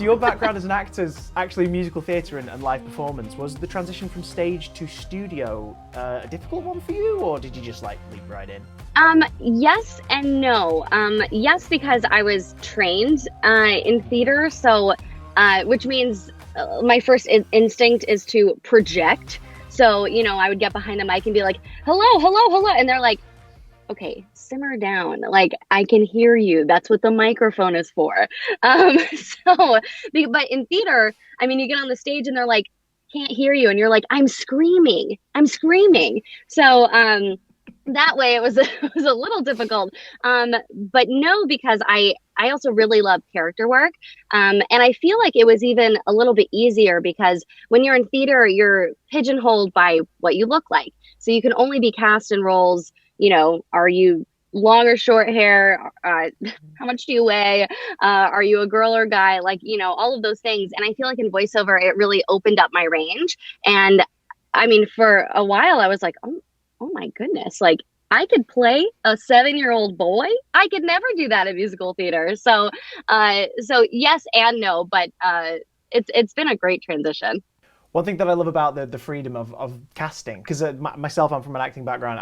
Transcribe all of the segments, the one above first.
your background as an actor is actually musical theatre and live performance. Was the transition from stage to studio a difficult one for you, or did you just like leap right in? Yes and no. Yes, because I was trained in theater, so which means my first instinct is to project. So, I would get behind the mic and be like, hello, hello, hello. And they're like, okay, simmer down. Like, I can hear you. That's what the microphone is for. But in theater, I mean, you get on the stage and they're like, can't hear you. And you're like, I'm screaming. I'm screaming. So, that way it was it was a little difficult. But no, because I also really love character work. And I feel like it was even a little bit easier because when you're in theater, you're pigeonholed by what you look like. So you can only be cast in roles, are you long or short hair? How much do you weigh? Are you a girl or guy? Like, all of those things. And I feel like in voiceover, it really opened up my range. And I mean, for a while, I was like, oh my goodness, like I could play a 7-year-old boy. I could never do that in musical theater. So yes and no, but it's been a great transition. One thing that I love about the freedom of casting, because myself, I'm from an acting background.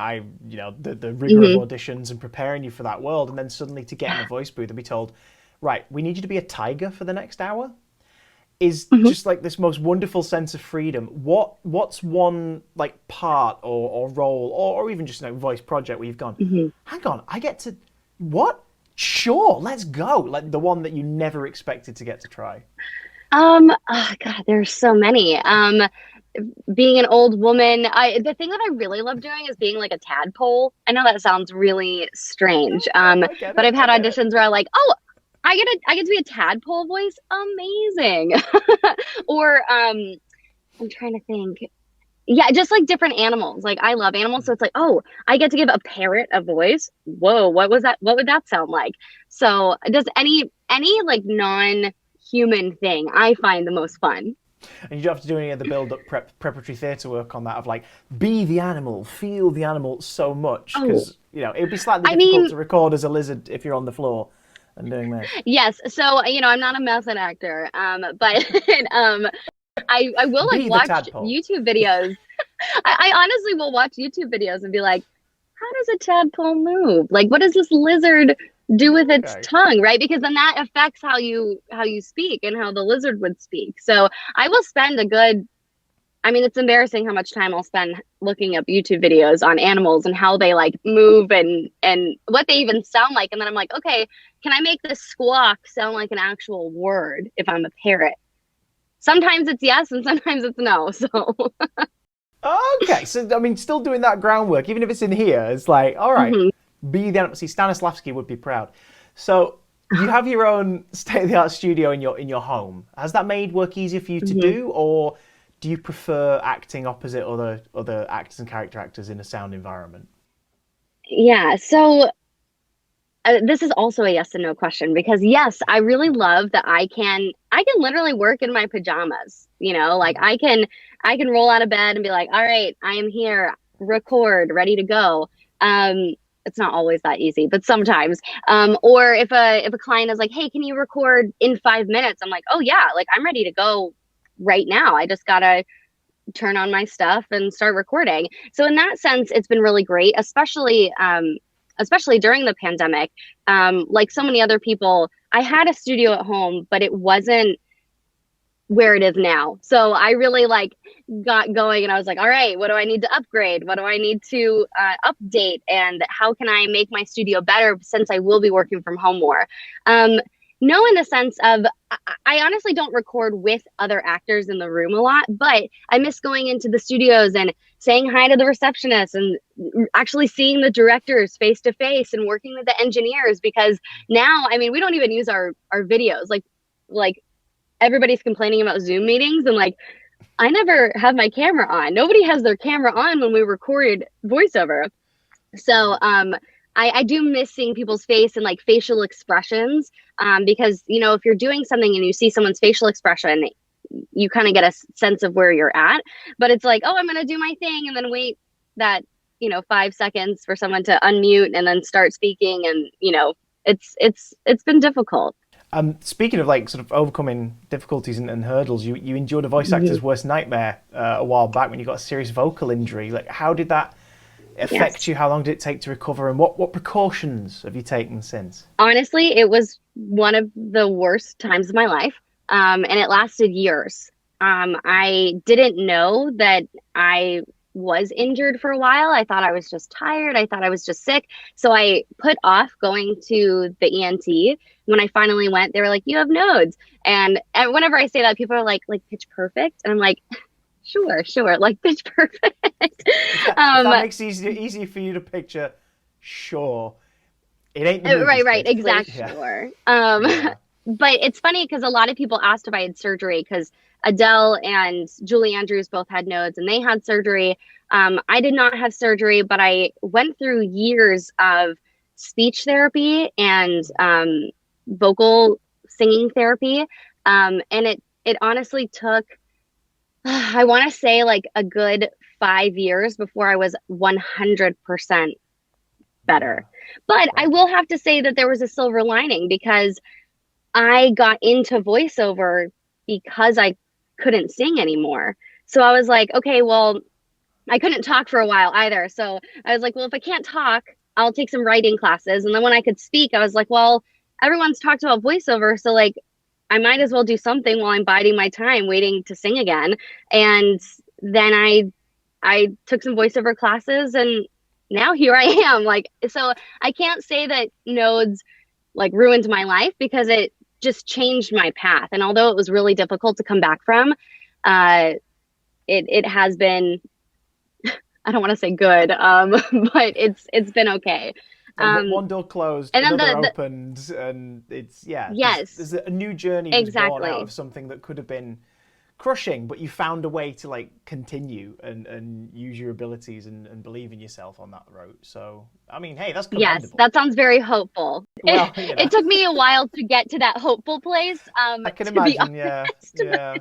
The rigor of auditions and preparing you for that world, and then suddenly to get in a voice booth and be told, right, we need you to be a tiger for the next hour, is just like this most wonderful sense of freedom. What's one like part or role or even just voice project where you've gone, hang on, I get to what? Sure, let's go. Like the one that you never expected to get to try. Oh God, there's so many. Being an old woman, the thing that I really love doing is being like a tadpole. I know that sounds really strange, but I've had auditions where I'm like, oh, I get to be a tadpole voice, amazing. Or I'm trying to think. Yeah, just like different animals. Like I love animals, so it's like, oh, I get to give a parrot a voice. Whoa, what was that? What would that sound like? So does any like non-human thing I find the most fun. And you don't have to do any of the build-up preparatory theatre work on that of like, be the animal, feel the animal so much. Because, it'd be slightly difficult to record as a lizard if you're on the floor and doing that. Yes. So, I'm not a method actor, but I will like watch YouTube videos. I honestly will watch YouTube videos and be like, how does a tadpole move? Like, what does this lizard do with its tongue, right? Because then that affects how you speak and how the lizard would speak. So I will spend it's embarrassing how much time I'll spend looking up YouTube videos on animals and how they like move and what they even sound like. And then I'm like, okay, can I make this squawk sound like an actual word if I'm a parrot? Sometimes it's yes and sometimes it's no. So okay, so still doing that groundwork, even if it's in here, it's like, all right, be the animal. See, Stanislavski would be proud. So you have your own state-of-the-art studio in your home. Has that made work easier for you to do, or do you prefer acting opposite other actors and character actors in a sound environment? Yeah, so this is also a yes and no question, because yes, I really love that I can literally work in my pajamas. Like I can roll out of bed and be like, all right, I am here, record, ready to go. It's not always that easy, but sometimes. Or if a client is like, hey, can you record in 5 minutes? I'm like, oh yeah, like I'm ready to go right now. I just gotta turn on my stuff and start recording. So in that sense, it's been really great, especially during the pandemic. Like so many other people, I had a studio at home, but it wasn't where it is now. So I really got going and I was like, all right, what do I need to upgrade? What do I need to update? And how can I make my studio better since I will be working from home more? No, in the sense of, I honestly don't record with other actors in the room a lot, but I miss going into the studios and saying hi to the receptionists and actually seeing the directors face to face and working with the engineers, because now, we don't even use our videos. Like everybody's complaining about Zoom meetings, and like, I never have my camera on. Nobody has their camera on when we record voiceover. So, I do miss seeing people's face and like facial expressions, because, if you're doing something and you see someone's facial expression, you kind of get a sense of where you're at. But it's like, oh, I'm going to do my thing and then wait that, 5 seconds for someone to unmute and then start speaking. And, it's been difficult. Speaking of like sort of overcoming difficulties and hurdles, you endured a voice Mhm. actor's worst nightmare a while back when you got a serious vocal injury. Like, how did that affect Yes. you? How long did it take to recover? And what precautions have you taken since? Honestly, it was one of the worst times of my life, and it lasted years. I didn't know that I was injured for a while. I thought I was just tired. I thought I was just sick. So I put off going to the ENT. When I finally went, they were like, "You have nodes." And whenever I say that, people are like pitch perfect, and I'm like, "Sure, sure, like pitch perfect." If um, that makes it easier for you to picture, sure. It ain't the right, movies, right, kid. exactly. Yeah, Sure. yeah. But it's funny because a lot of people asked if I had surgery because Adele and Julie Andrews both had nodes and they had surgery. I did not have surgery, but I went through years of speech therapy and vocal singing therapy. And it honestly took, I want to say, like a good 5 years before I was 100% better. Wow. But I Crikey. will have to say that there was a silver lining because I got into voiceover because I couldn't sing anymore. So I was like, okay, well, I couldn't talk for a while either. So I was like, well, if I can't talk, I'll take some writing classes. And then when I could speak, I was like, well, everyone's talked about voiceover. So, like, I might as well do something while I'm biding my time waiting to sing again. And then I took some voiceover classes and now here I am. Like, so I can't say that nodes like ruined my life because it just changed my path. And although it was really difficult to come back from, it has been, I don't want to say good, but it's been okay. And Um, one door closed, and then another the opened, and it's yeah. yes, There's a new journey was born out exactly. of something that could have been crushing, but you found a way to like continue and use your abilities and believe in yourself on that road. So I mean, hey, that's Yes, commendable. that sounds very hopeful. Well, It took me a while to get to that hopeful place, I can to be imagine. Yeah, honest. yeah.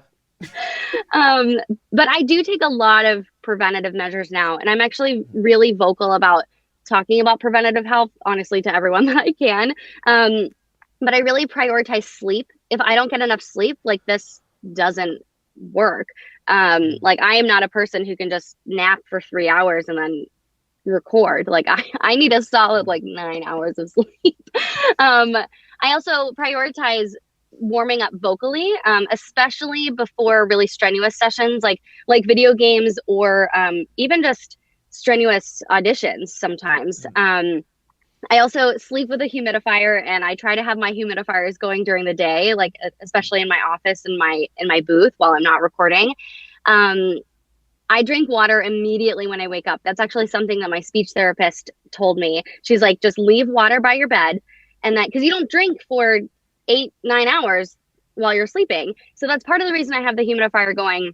Um, but I do take a lot of preventative measures now, and I'm actually really vocal about talking about preventative health, honestly, to everyone that I can. Um, but I really prioritize sleep. If I don't get enough sleep, like this doesn't work. Like I am not a person who can just nap for 3 hours and then record. Like I need a solid like 9 hours of sleep. um, I also prioritize warming up vocally, especially before really strenuous sessions, like video games or even just strenuous auditions. Sometimes. I also sleep with a humidifier, and I try to have my humidifiers going during the day, like especially in my office and my booth while I'm not recording. Um, I drink water immediately when I wake up. That's actually something that my speech therapist told me. She's like, just leave water by your bed. And that, because you don't drink for 8, 9 hours while you're sleeping. So that's part of the reason I have the humidifier going.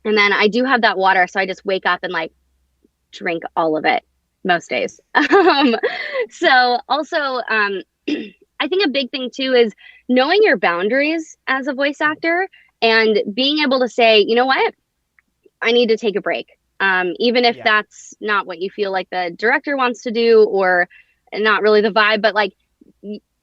And then I do have that water. So I just wake up and like drink all of it most days. So also, I think a big thing too is knowing your boundaries as a voice actor and being able to say, you know what? I need to take a break. Even if Yeah. that's not what you feel like the director wants to do or not really the vibe, but like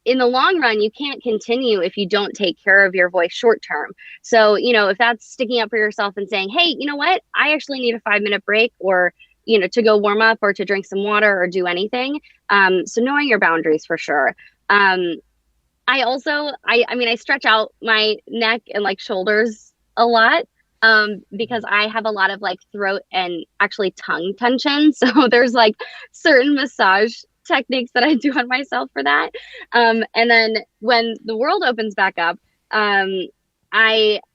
in the long run, you can't continue if you don't take care of your voice short term. So, if that's sticking up for yourself and saying, hey, you know what? I actually need a 5 minute break or, to go warm up or to drink some water or do anything. So knowing your boundaries for sure. I also, I mean, I stretch out my neck and like shoulders a lot because I have a lot of like throat and actually tongue tension. So there's like certain massage techniques that I do on myself for that. And then when the world opens back up,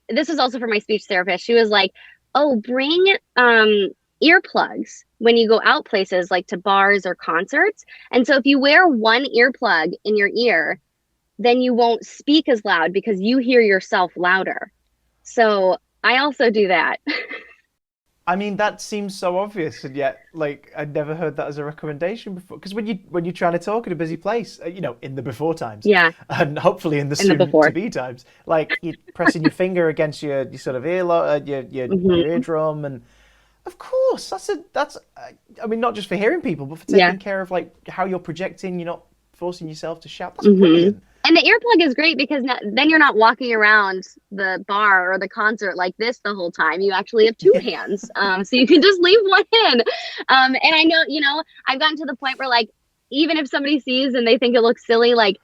this is also for my speech therapist. She was like, oh, bring earplugs when you go out places like to bars or concerts. And so if you wear one earplug in your ear, then you won't speak as loud because you hear yourself louder. So I also do that. I mean, that seems so obvious, and yet, like, I'd never heard that as a recommendation before. Because when you're trying to talk in a busy place, in the before times, Yeah, and hopefully in the in the soon to before. be times, like you're pressing your finger against your sort of your Hmm. eardrum, and of course that's I mean, not just for hearing people, but for Yeah. taking care of like how you're projecting. You're not forcing yourself to shout. That's Hmm. brilliant. And the earplug is great because then you're not walking around the bar or the concert like this the whole time. You actually have two hands. So you can just leave one in. And I know, I've gotten to the point where like, even if somebody sees and they think it looks silly, like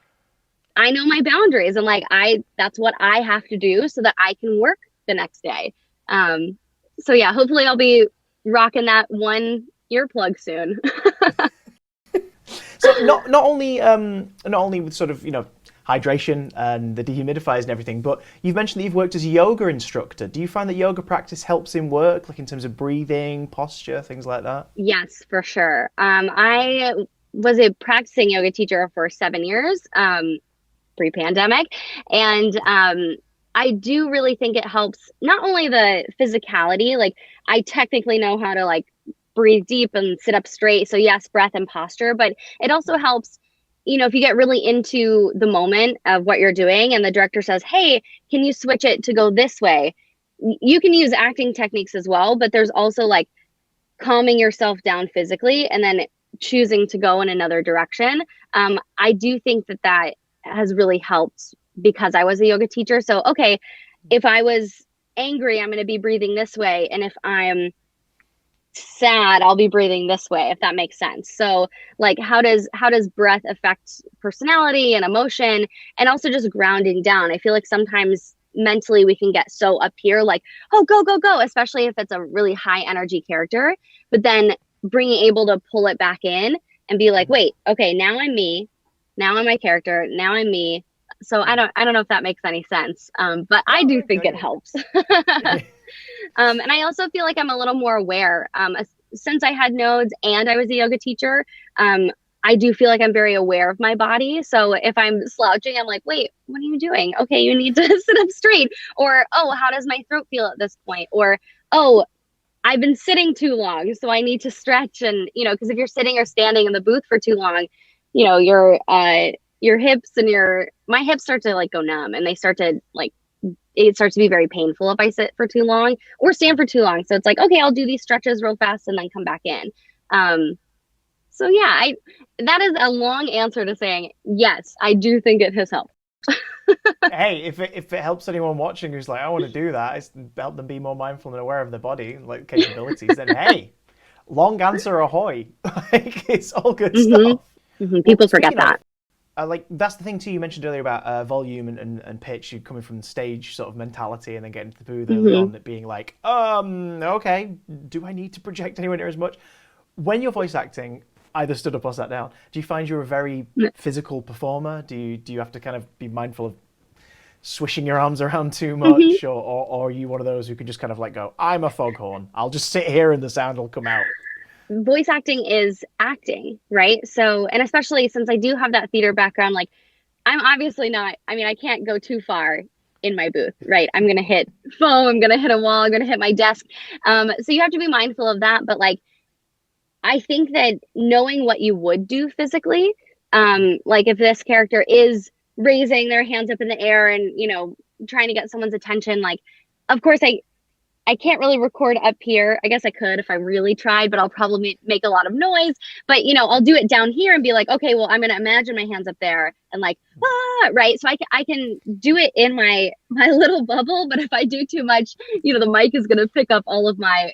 I know my boundaries and like that's what I have to do so that I can work the next day. So yeah, hopefully I'll be rocking that one earplug soon. So not only with sort of hydration and the dehumidifiers and everything, but you've mentioned that you've worked as a yoga instructor. Do you find that yoga practice helps in work, like in terms of breathing, posture, things like that? Yes, for sure. I was a practicing yoga teacher for 7 years, pre-pandemic, and I do really think it helps not only the physicality, like I technically know how to like breathe deep and sit up straight. So yes, breath and posture, but it also helps, if you get really into the moment of what you're doing and the director says, "Hey, can you switch it to go this way?" You can use acting techniques as well, but there's also like calming yourself down physically and then choosing to go in another direction. I do think that that has really helped because I was a yoga teacher. So, okay, if I was angry, I'm going to be breathing this way. And if I'm sad, I'll be breathing this way, if that makes sense. So like how does breath affect personality and emotion and also just grounding down? I feel like sometimes mentally we can get so up here like, oh, go go go, especially if it's a really high energy character, but then being able to pull it back in and be like, wait, okay, now I'm me, now I'm my character, now I'm me. So I don't know if that makes any sense, but I No, do I think get it it. helps. And I also feel like I'm a little more aware. Since I had nodes and I was a yoga teacher, I do feel like I'm very aware of my body. So if I'm slouching, I'm like, wait, what are you doing? Okay, you need to sit up straight. Or, oh, how does my throat feel at this point? Or, oh, I've been sitting too long, so I need to stretch. And, because if you're sitting or standing in the booth for too long, your hips and my hips start to like go numb and they start to like it starts to be very painful if I sit for too long or stand for too long. So it's like, okay, I'll do these stretches real fast and then come back in. Um, so yeah, that is a long answer to saying yes, I do think it has helped. Hey, if it helps anyone watching who's like, I want to do that, it's help them be more mindful and aware of their body and like capabilities, then hey, long answer ahoy. Like it's all good Hmm. stuff. Hmm. Well, People forget speaking of that. it, like that's the thing too. You mentioned earlier about volume and pitch. You coming from the stage sort of mentality, and then getting to the booth early Hmm. on, it being like, okay, do I need to project anywhere near as much? When you're voice acting, either stood up or sat down, do you find you're a very physical performer? Do you have to kind of be mindful of swishing your arms around too Hmm. much, or are you one of those who can just kind of like go, I'm a foghorn. I'll just sit here and the sound will come out. Voice acting is acting, right? So, and especially since I do have that theater background, like I'm obviously not, I mean, I can't go too far in my booth, right? I'm going to hit foam, I'm going to hit a wall, I'm going to hit my desk. So you have to be mindful of that. But like, I think that knowing what you would do physically, like if this character is raising their hands up in the air and, trying to get someone's attention, like, of course, I can't really record up here. I guess I could if I really tried, but I'll probably make a lot of noise. But I'll do it down here and be like, okay, well, I'm gonna imagine my hands up there and like, right. So I can do it in my little bubble. But if I do too much, the mic is gonna pick up all of my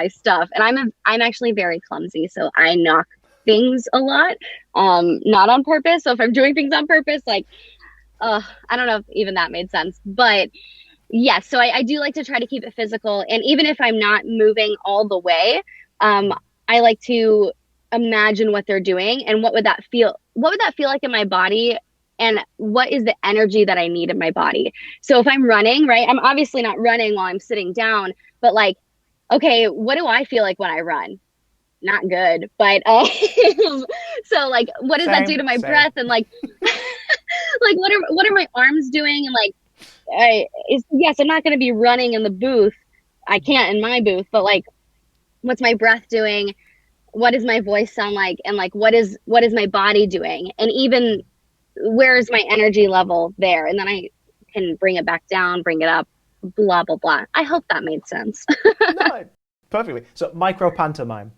stuff. And I'm actually very clumsy, so I knock things a lot, not on purpose. So if I'm doing things on purpose, like, I don't know if even that made sense, but yes, so I do like to try to keep it physical. And even if I'm not moving all the way, um, I like to imagine what they're doing and what would that feel like in my body and what is the energy that I need in my body. So if I'm running, right, I'm obviously not running while I'm sitting down, but like, okay, what do I feel like when I run? Not good, but so like, what does that do Same, to my same. breath and like, like what are my arms doing and like yes, I'm not going to be running in the booth. I can't in my booth, but like, what's my breath doing? What does my voice sound like? And like, what is my body doing? And even where is my energy level there? And then I can bring it back down, bring it up, blah blah blah. I hope that made sense. No, perfectly. So micro pantomime,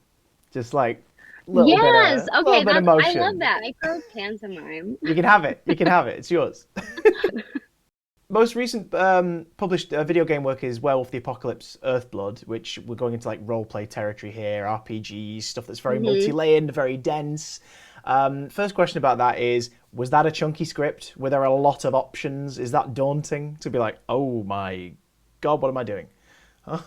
just like Little bit Yes. of Okay, that's I love emotion. that. Micro pantomime. You can have it. You can have it. It's yours. Most recent published video game work is Werewolf the Apocalypse Earthblood, which we're going into like role play territory here, RPGs, stuff that's very Hmm. multi-layered, very dense. First question about that is, was that a chunky script? Were there a lot of options? Is that daunting to be like, oh my god, what am I doing? Huh?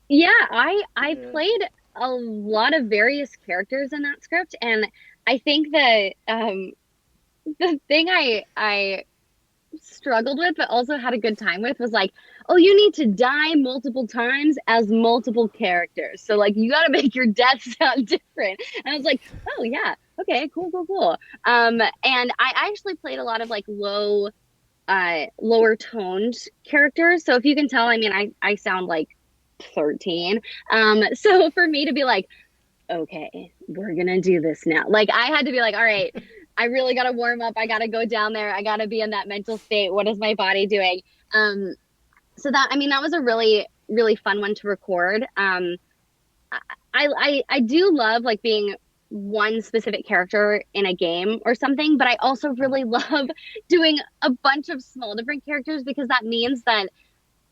Yeah, I played a lot of various characters in that script, and I think that the thing I struggled with, but also had a good time with, was like, oh, you need to die multiple times as multiple characters. So like you got to make your death sound different. And I was like, oh yeah, okay, cool, cool, cool. And I actually played a lot of like lower toned characters. So if you can tell, I mean, I sound like 13. So for me to be like, okay, we're gonna do this now. Like I had to be like, all right, I really gotta warm up. I gotta go down there. I gotta be in that mental state. What is my body doing? So that, I mean, that was a really, really fun one to record. I do love like being one specific character in a game or something, but I also really love doing a bunch of small different characters because that means that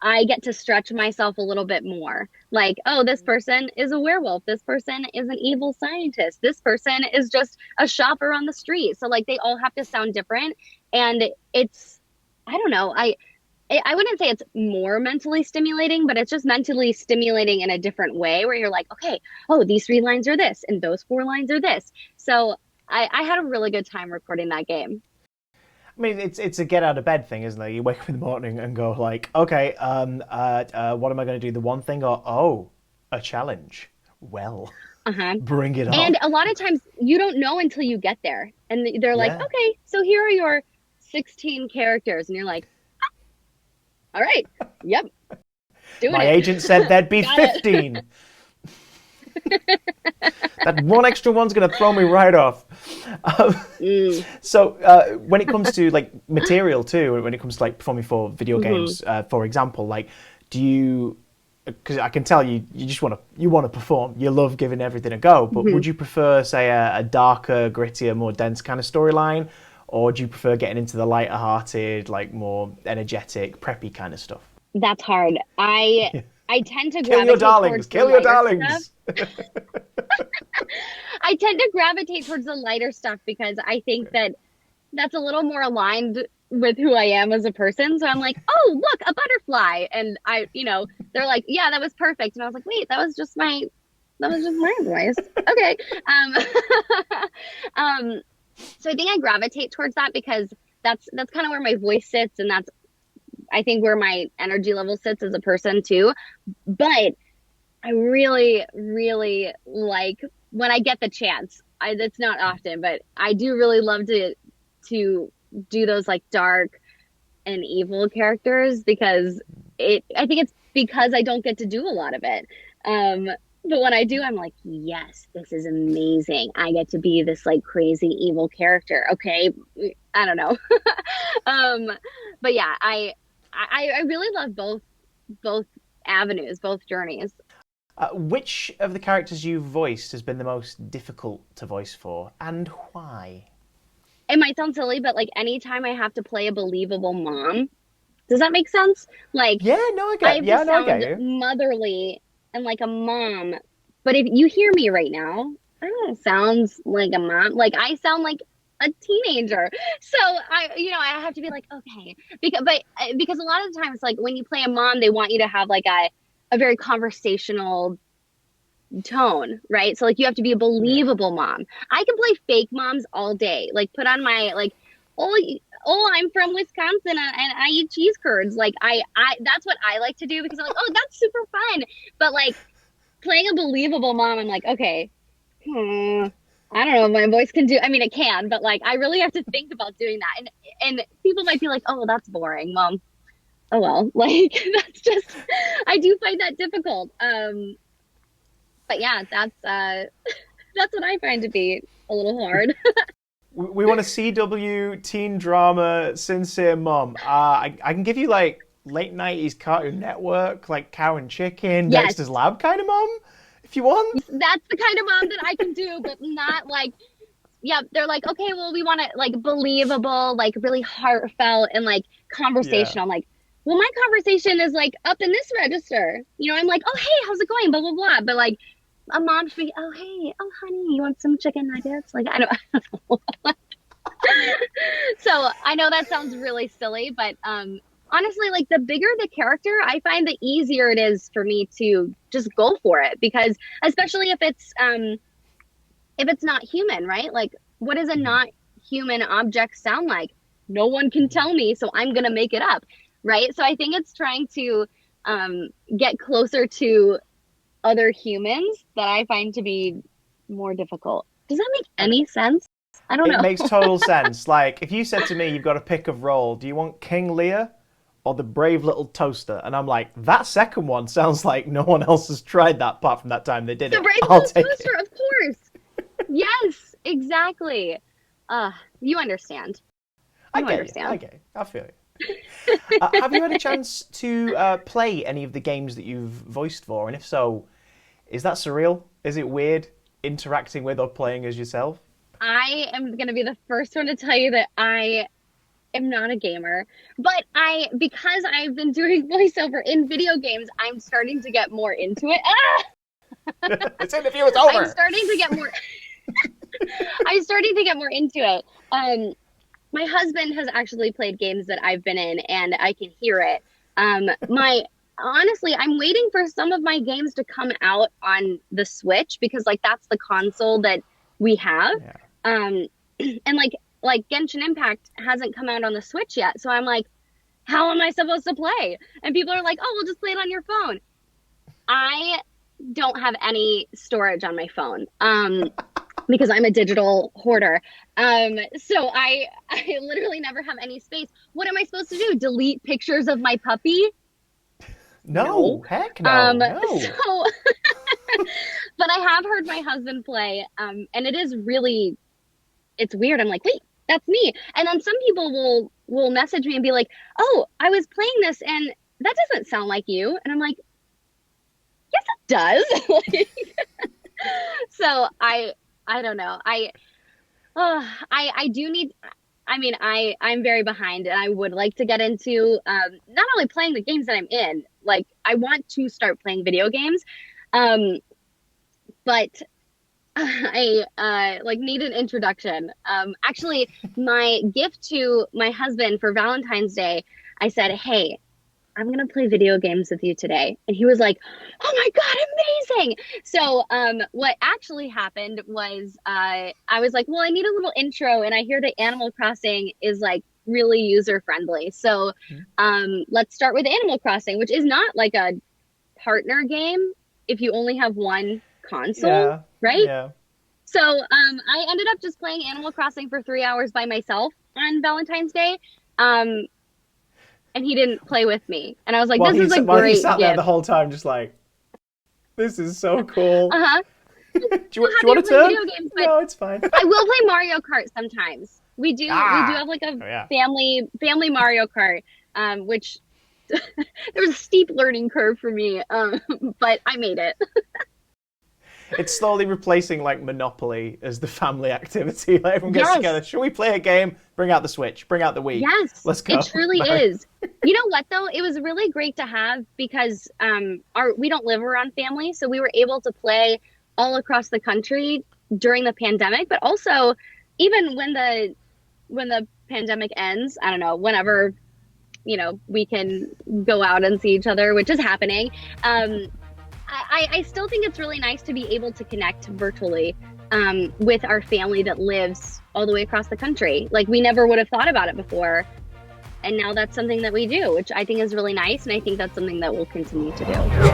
I get to stretch myself a little bit more. Like, oh, this person is a werewolf. This person is an evil scientist. This person is just a shopper on the street. So like they all have to sound different. And it's, I don't know, I wouldn't say it's more mentally stimulating, but it's just mentally stimulating in a different way where you're like, okay, oh, these 3 lines are this and those 4 lines are this. So I had a really good time recording that game. I mean, it's a get out of bed thing, isn't it? You wake up in the morning and go like, okay, what am I going to do? The one thing, or oh, a challenge. Well, Uh-huh. bring it on. And a lot of times you don't know until you get there. And they're like, Yeah. okay, so here are your 16 characters. And you're like, all right, yep, doing My it. agent said there'd be Got it. 15. That one extra one's going to throw me right off. Um, Mm, so when it comes to like material too, when it comes to like performing for video hmm. games, for example, like do you? Because I can tell you just want to perform. You love giving everything a go. But Hmm. would you prefer, say, a darker, grittier, more dense kind of storyline, or do you prefer getting into the lighter-hearted, like more energetic, preppy kind of stuff? That's hard. I tend to Kill your gravitate darlings! towards the Kill your lighter stuff. darlings! I tend to gravitate towards the lighter stuff because I think that that's a little more aligned with who I am as a person. So I'm like, oh, look, a butterfly. And they're like, yeah, that was perfect. And I was like, wait, that was just my voice. Okay. Um, so I think I gravitate towards that because that's kind of where my voice sits, and that's I think where my energy level sits as a person too. But I really, really like when I get the chance. It's not often, but I do really love to do those like dark and evil characters because I think it's because I don't get to do a lot of it. Um, but when I do, I'm like, yes, this is amazing. I get to be this like crazy evil character. Okay. I don't know. um, but yeah, I really love both avenues, both journeys. Which of the characters you've voiced has been the most difficult to voice for, and why? It might sound silly, but like anytime I have to play a believable mom, does that make sense? Like Yeah, no, I have to I get sound you. motherly and like a mom. But if you hear me right now, I don't sound like a mom. Like I sound like a teenager. So I have to be like, okay, because a lot of the times, like when you play a mom, they want you to have like a very conversational tone, right? So like you have to be a Yeah. believable mom. I can play fake moms all day. Like put on my like, oh, I'm from Wisconsin and I eat cheese curds. Like I that's what I like to do because I'm like, oh, that's super fun. But like playing a believable mom, I'm like, okay, hmm, I don't know if my voice can do. I mean, it can, but like I really have to think about doing that. And people might be like, oh, that's boring, mom. Oh well, like that's just I do find that difficult. But yeah, that's what I find to be a little hard. We want a CW teen drama sincere mom. I can give you like late 90s Cartoon Network, like Cow and Chicken, Yes. Dexter's Lab kind of mom. If you want. That's the kind of mom that I can do, but not like, yeah, they're like, okay, well, we want it like believable, like really heartfelt and like Yeah. conversation. I'm like, well, my conversation is like up in this register. You know, I'm like, oh, hey, how's it going? Blah, blah, blah. But like a mom should be, oh, hey, oh, honey, you want some chicken nuggets? Like, I don't, I don't know. So I know that sounds really silly, but honestly, like the bigger the character, I find the easier it is for me to just go for it because especially if it's not human, right? Like what does a not human object sound like? No one can tell me, so I'm gonna make it up, right? So I think it's trying to get closer to other humans that I find to be more difficult. Does that make any sense? I don't It know. makes total sense. Like, if you said to me, you've got a pick of role, do you want King Lear or the brave little toaster? And I'm like, that second one sounds like no one else has tried that apart from that time they did The it. brave I'll little take toaster, it. of course. Yes, exactly. You understand. I You get you. I understand. get you. I feel you. Have you had a chance to play any of the games that you've voiced for? And if so, is that surreal? Is it weird interacting with or playing as yourself? I am going to be the first one to tell you that I am not a gamer, but because I've been doing voiceover in video games, I'm starting to get more into it. This interview is I'm over. starting to get more, I'm starting to get more into it. My husband has actually played games that I've been in and I can hear it. Honestly, I'm waiting for some of my games to come out on the Switch because like that's the console that we have. Yeah. Um, and like Genshin Impact hasn't come out on the Switch yet. So I'm like, how am I supposed to play? And people are like, oh, we'll just play it on your phone. I don't have any storage on my phone. Because I'm a digital hoarder. So I literally never have any space. What am I supposed to do? Delete pictures of my puppy? No. No, heck no, no. So but I have heard my husband play, and it is really it's weird. I'm like, wait, that's me. And then some people will message me and be like, oh, I was playing this and that doesn't sound like you. And I'm like, yes, it does. So I don't know. I do need. I mean, I'm very behind, and I would like to get into not only playing the games that I'm in. Like, I want to start playing video games, but I like need an introduction. Actually, my gift to my husband for Valentine's Day, I said, "Hey, I'm gonna play video games with you today." And he was like, "Oh my God, amazing!" So, what actually happened was, I was like, "Well, I need a little intro," and I hear that Animal Crossing is like really user friendly. So, let's start with Animal Crossing, which is not like a partner game if you only have one console, Yeah, right? yeah. So, I ended up just playing Animal Crossing for 3 hours by myself on Valentine's Day. And he didn't play with me. And I was like, this is a While he great sat there the gift. whole time, just like, this is so cool. Uh-huh. Do I'm you happy want to a play turn? video games, but No, it's fine. I will play Mario Kart sometimes. We do Ah, have like a oh, yeah. family Mario Kart, which there was a steep learning curve for me, but I made it. It's slowly replacing like Monopoly as the family activity. Like everyone gets Yes, together. Should we play a game? Bring out the Switch. Bring out the Wii. yes, Let's go. it truly Mario. is. You know what though? It was really great to have because our we don't live around family, so we were able to play all across the country during the pandemic, but also even when the pandemic ends, I don't know, whenever, we can go out and see each other, which is happening. I still think it's really nice to be able to connect virtually with our family that lives all the way across the country. Like we never would have thought about it before. And now that's something that we do, which I think is really nice. And I think that's something that we'll continue to do.